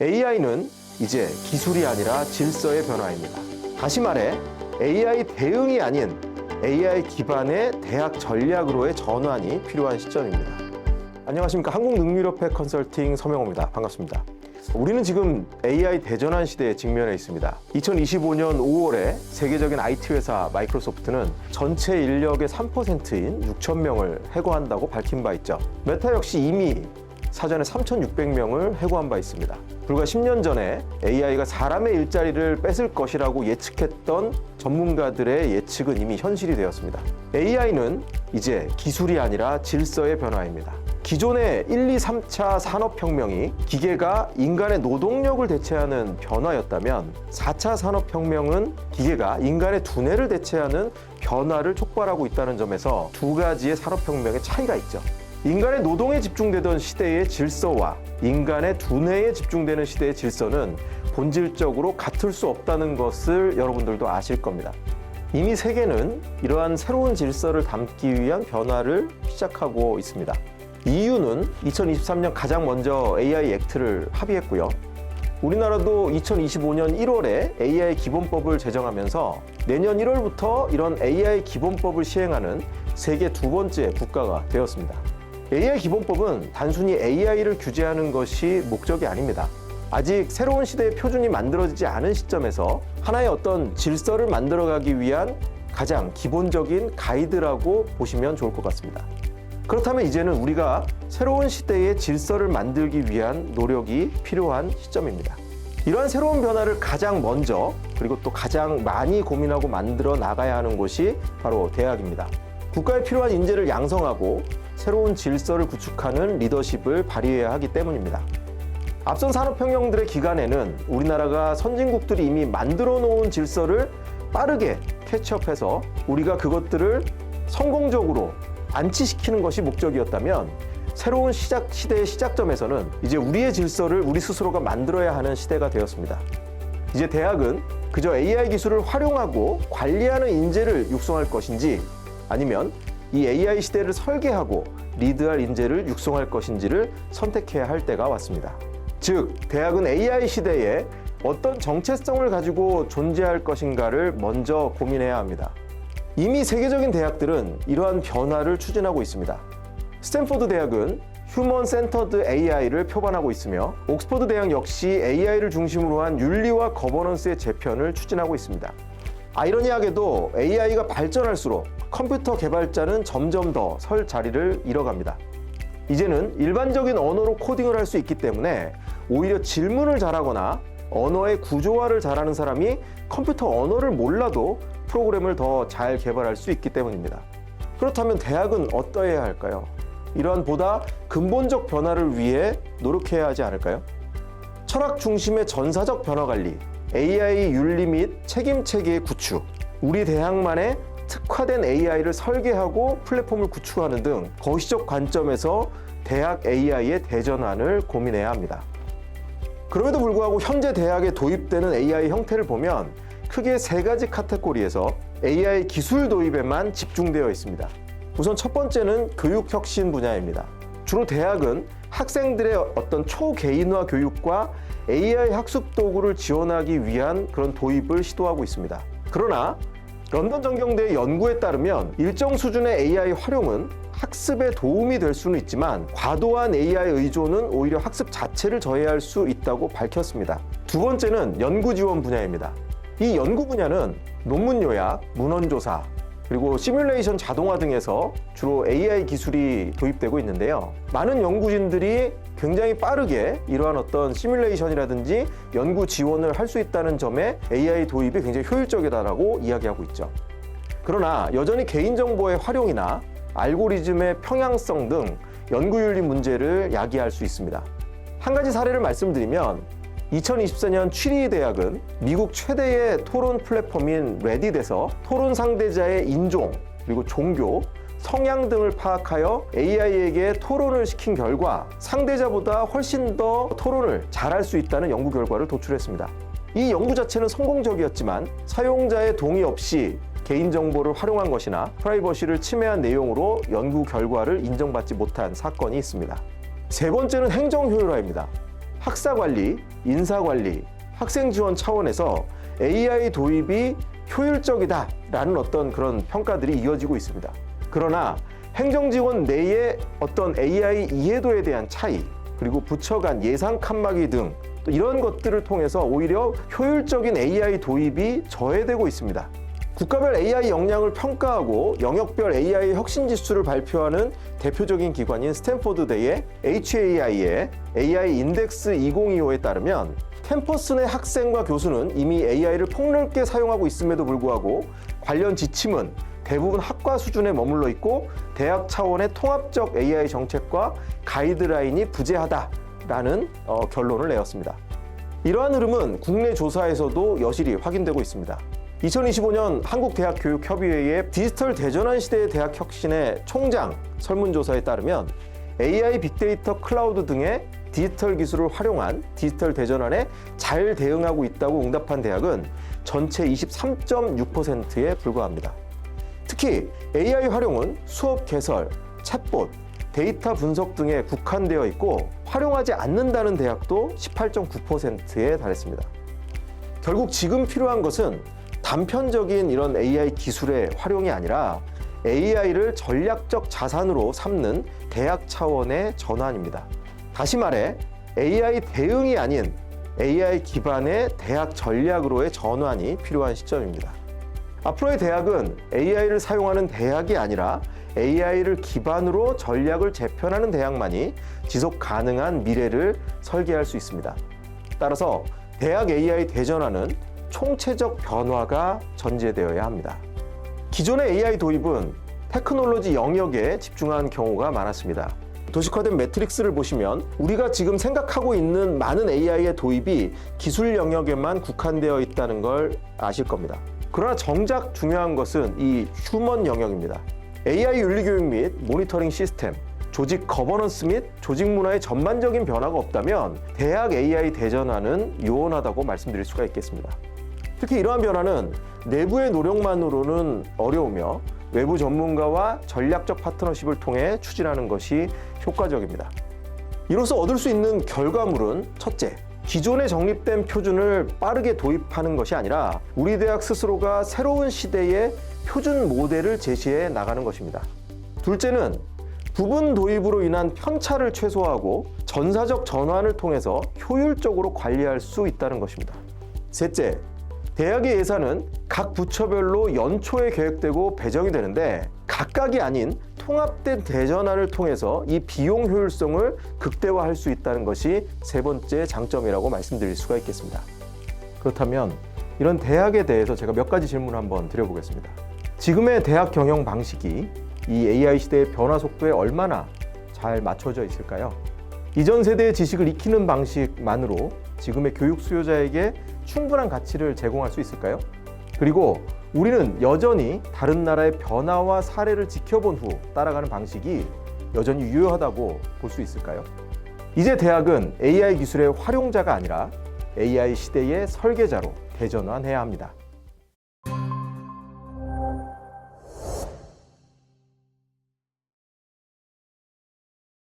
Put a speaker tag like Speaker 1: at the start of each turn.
Speaker 1: AI는 이제 기술이 아니라 질서의 변화입니다. 다시 말해 AI 대응이 아닌 AI 기반의 대학 전략으로의 전환이 필요한 시점입니다. 안녕하십니까. 한국능률협회 컨설팅 서명호입니다. 반갑습니다. 우리는 지금 AI 대전환 시대에 직면해 있습니다. 2025년 5월에 세계적인 IT 회사 마이크로소프트는 전체 인력의 3%인 6,000명을 해고한다고 밝힌 바 있죠. 메타 역시 이미 사전에 3,600명을 해고한 바 있습니다. 불과 10년 전에 AI가 사람의 일자리를 뺏을 것이라고 예측했던 전문가들의 예측은 이미 현실이 되었습니다. AI는 이제 기술이 아니라 질서의 변화입니다. 기존의 1, 2, 3차 산업혁명이 기계가 인간의 노동력을 대체하는 변화였다면 4차 산업혁명은 기계가 인간의 두뇌를 대체하는 변화를 촉발하고 있다는 점에서 두 가지의 산업혁명의 차이가 있죠. 인간의 노동에 집중되던 시대의 질서와 인간의 두뇌에 집중되는 시대의 질서는 본질적으로 같을 수 없다는 것을 여러분들도 아실 겁니다. 이미 세계는 이러한 새로운 질서를 담기 위한 변화를 시작하고 있습니다. EU는 2023년 가장 먼저 AI 액트를 합의했고요. 우리나라도 2025년 1월에 AI 기본법을 제정하면서 내년 1월부터 이런 AI 기본법을 시행하는 세계 두 번째 국가가 되었습니다. AI 기본법은 단순히 AI를 규제하는 것이 목적이 아닙니다. 아직 새로운 시대의 표준이 만들어지지 않은 시점에서 하나의 어떤 질서를 만들어가기 위한 가장 기본적인 가이드라고 보시면 좋을 것 같습니다. 그렇다면 이제는 우리가 새로운 시대의 질서를 만들기 위한 노력이 필요한 시점입니다. 이러한 새로운 변화를 가장 먼저 그리고 또 가장 많이 고민하고 만들어 나가야 하는 곳이 바로 대학입니다. 국가에 필요한 인재를 양성하고 새로운 질서를 구축하는 리더십을 발휘해야 하기 때문입니다. 앞선 산업혁명들의 기간에는 우리나라가 선진국들이 이미 만들어 놓은 질서를 빠르게 캐치업해서 우리가 그것들을 성공적으로 안치시키는 것이 목적이었다면 새로운 시대의 시작점에서는 이제 우리의 질서를 우리 스스로가 만들어야 하는 시대가 되었습니다. 이제 대학은 그저 AI 기술을 활용하고 관리하는 인재를 육성할 것인지 아니면 이 AI 시대를 설계하고 리드할 인재를 육성할 것인지를 선택해야 할 때가 왔습니다. 즉, 대학은 AI 시대에 어떤 정체성을 가지고 존재할 것인가를 먼저 고민해야 합니다. 이미 세계적인 대학들은 이러한 변화를 추진하고 있습니다. 스탠포드 대학은 휴먼 센터드 AI를 표방하고 있으며 옥스퍼드 대학 역시 AI를 중심으로 한 윤리와 거버넌스의 재편을 추진하고 있습니다. 아이러니하게도 AI가 발전할수록 컴퓨터 개발자는 점점 더 설 자리를 잃어갑니다. 이제는 일반적인 언어로 코딩을 할 수 있기 때문에 오히려 질문을 잘하거나 언어의 구조화를 잘하는 사람이 컴퓨터 언어를 몰라도 프로그램을 더 잘 개발할 수 있기 때문입니다. 그렇다면 대학은 어떠해야 할까요? 이러한 보다 근본적 변화를 위해 노력해야 하지 않을까요? 철학 중심의 전사적 변화 관리, AI 윤리 및 책임 체계의 구축, 우리 대학만의 특화된 AI를 설계하고 플랫폼을 구축하는 등 거시적 관점에서 대학 AI의 대전환을 고민해야 합니다. 그럼에도 불구하고 현재 대학에 도입되는 AI 형태를 보면 크게 세 가지 카테고리에서 AI 기술 도입에만 집중되어 있습니다. 우선 첫 번째는 교육혁신 분야입니다. 주로 대학은 학생들의 어떤 초개인화 교육과 AI 학습 도구를 지원하기 위한 그런 도입을 시도하고 있습니다. 그러나 런던 전경대의 연구에 따르면 일정 수준의 AI 활용은 학습에 도움이 될 수는 있지만 과도한 AI 의존은 오히려 학습 자체를 저해할 수 있다고 밝혔습니다. 두 번째는 연구 지원 분야입니다. 이 연구 분야는 논문 요약, 문헌 조사, 그리고 시뮬레이션 자동화 등에서 주로 AI 기술이 도입되고 있는데요. 많은 연구진들이 굉장히 빠르게 이러한 어떤 시뮬레이션이라든지 연구 지원을 할 수 있다는 점에 AI 도입이 굉장히 효율적이다라고 이야기하고 있죠. 그러나 여전히 개인정보의 활용이나 알고리즘의 평양성 등 연구윤리 문제를 야기할 수 있습니다. 한 가지 사례를 말씀드리면 2024년 취리 대학은 미국 최대의 토론 플랫폼인 레딧에서 토론 상대자의 인종, 그리고 종교, 성향 등을 파악하여 AI에게 토론을 시킨 결과 상대자보다 훨씬 더 토론을 잘할 수 있다는 연구 결과를 도출했습니다. 이 연구 자체는 성공적이었지만 사용자의 동의 없이 개인정보를 활용한 것이나 프라이버시를 침해한 내용으로 연구 결과를 인정받지 못한 사건이 있습니다. 세 번째는 행정 효율화입니다. 학사 관리, 인사 관리, 학생 지원 차원에서 AI 도입이 효율적이다라는 어떤 그런 평가들이 이어지고 있습니다. 그러나 행정지원 내의 어떤 AI 이해도에 대한 차이, 그리고 부처 간 예산 칸막이 등 또 이런 것들을 통해서 오히려 효율적인 AI 도입이 저해되고 있습니다. 국가별 AI 역량을 평가하고 영역별 AI 혁신 지수를 발표하는 대표적인 기관인 스탠포드대의 HAI의 AI 인덱스 2025에 따르면 캠퍼스 내 학생과 교수는 이미 AI를 폭넓게 사용하고 있음에도 불구하고 관련 지침은 대부분 학과 수준에 머물러 있고 대학 차원의 통합적 AI 정책과 가이드라인이 부재하다라는 결론을 내었습니다. 이러한 흐름은 국내 조사에서도 여실히 확인되고 있습니다. 2025년 한국대학교육협의회의 디지털 대전환 시대의 대학 혁신의 총장 설문조사에 따르면 AI, 빅데이터, 클라우드 등의 디지털 기술을 활용한 디지털 대전환에 잘 대응하고 있다고 응답한 대학은 전체 23.6%에 불과합니다. 특히 AI 활용은 수업 개설, 챗봇, 데이터 분석 등에 국한되어 있고 활용하지 않는다는 대학도 18.9%에 달했습니다. 결국 지금 필요한 것은 단편적인 이런 AI 기술의 활용이 아니라 AI를 전략적 자산으로 삼는 대학 차원의 전환입니다. 다시 말해 AI 대응이 아닌 AI 기반의 대학 전략으로의 전환이 필요한 시점입니다. 앞으로의 대학은 AI를 사용하는 대학이 아니라 AI를 기반으로 전략을 재편하는 대학만이 지속 가능한 미래를 설계할 수 있습니다. 따라서 대학 AI 대전환은 총체적 변화가 전제되어야 합니다. 기존의 AI 도입은 테크놀로지 영역에 집중한 경우가 많았습니다. 도식화된 매트릭스를 보시면 우리가 지금 생각하고 있는 많은 AI의 도입이 기술 영역에만 국한되어 있다는 걸 아실 겁니다. 그러나 정작 중요한 것은 이 휴먼 영역입니다. AI 윤리교육 및 모니터링 시스템, 조직 거버넌스 및 조직 문화의 전반적인 변화가 없다면 대학 AI 대전환은 요원하다고 말씀드릴 수가 있겠습니다. 특히 이러한 변화는 내부의 노력만으로는 어려우며 외부 전문가와 전략적 파트너십을 통해 추진하는 것이 효과적입니다. 이로써 얻을 수 있는 결과물은 첫째, 기존에 정립된 표준을 빠르게 도입하는 것이 아니라 우리 대학 스스로가 새로운 시대의 표준 모델을 제시해 나가는 것입니다. 둘째는 부분 도입으로 인한 편차를 최소화하고 전사적 전환을 통해서 효율적으로 관리할 수 있다는 것입니다. 셋째, 대학의 예산은 각 부처별로 연초에 계획되고 배정이 되는데 각각이 아닌 통합된 대전환을 통해서 이 비용 효율성을 극대화할 수 있다는 것이 세 번째 장점이라고 말씀드릴 수가 있겠습니다. 그렇다면 이런 대학에 대해서 제가 몇 가지 질문을 한번 드려보겠습니다. 지금의 대학 경영 방식이 이 AI 시대의 변화 속도에 얼마나 잘 맞춰져 있을까요? 이전 세대의 지식을 익히는 방식만으로 지금의 교육 수요자에게 충분한 가치를 제공할 수 있을까요? 그리고 우리는 여전히 다른 나라의 변화와 사례를 지켜본 후 따라가는 방식이 여전히 유효하다고 볼 수 있을까요? 이제 대학은 AI 기술의 활용자가 아니라 AI 시대의 설계자로 대전환해야 합니다.